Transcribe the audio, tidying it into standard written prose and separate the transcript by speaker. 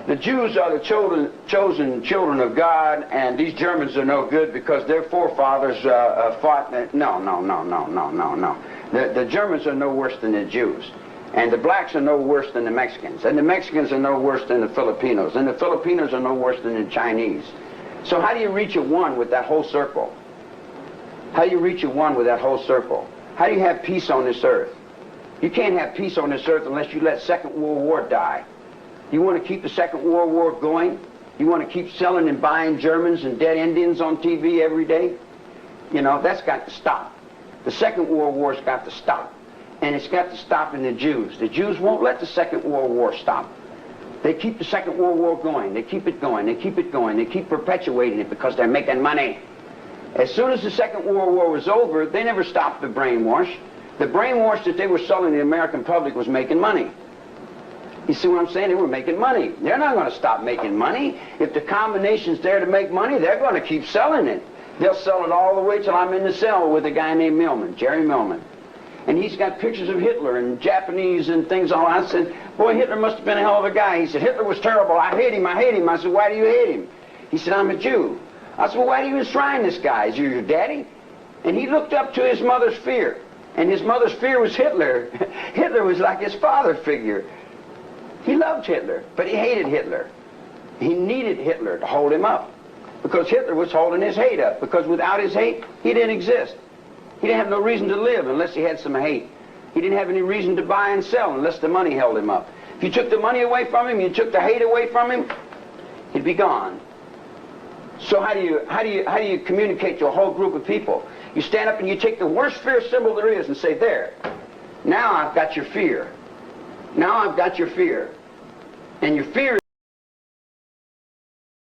Speaker 1: The Jews are the chosen children of God, and these Germans are no good because their forefathers fought. No. The Germans are no worse than the Jews. And the blacks are no worse than the Mexicans. And the Mexicans are no worse than the Filipinos. And the Filipinos are no worse than the Chinese. So how do you reach a one with that whole circle? How do you reach a one with that whole circle? How do you have peace on this earth? You can't have peace on this earth unless you let Second World War die. You want to keep the Second World War going? You want to keep selling and buying Germans and dead Indians on TV every day? You know, that's got to stop. The Second World War's got to stop. And it's got to stop in the Jews. The Jews won't let the Second World War stop. They keep the Second World War going. They keep it going. They keep it going. They keep perpetuating it because they're making money. As soon as the Second World War was over, they never stopped the brainwash. The brainwash that they were selling the American public was making money. You see what I'm saying? They were making money. They're not going to stop making money. If the combination's there to make money, they're going to keep selling it. They'll sell it all the way till I'm in the cell with a guy named Millman, Jerry Millman. And he's got pictures of Hitler and Japanese and things all that. I said, boy, Hitler must have been a hell of a guy. He said, Hitler was terrible. I hate him. I hate him. I said, why do you hate him? He said, I'm a Jew. I said, well, why do you enshrine this guy? Is he your daddy? And he looked up to his mother's fear. And his mother's fear was Hitler. Hitler was like his father figure. He loved Hitler, but he hated Hitler. He needed Hitler to hold him up. Because Hitler was holding his hate up. Because without his hate, he didn't exist. He didn't have no reason to live unless he had some hate. He didn't have any reason to buy and sell unless the money held him up. If you took the money away from him, you took the hate away from him, he'd be gone. So how do you communicate to a whole group of people? You stand up and you take the worst fear symbol there is and say, there, now I've got your fear. Now I've got your fear. And your fear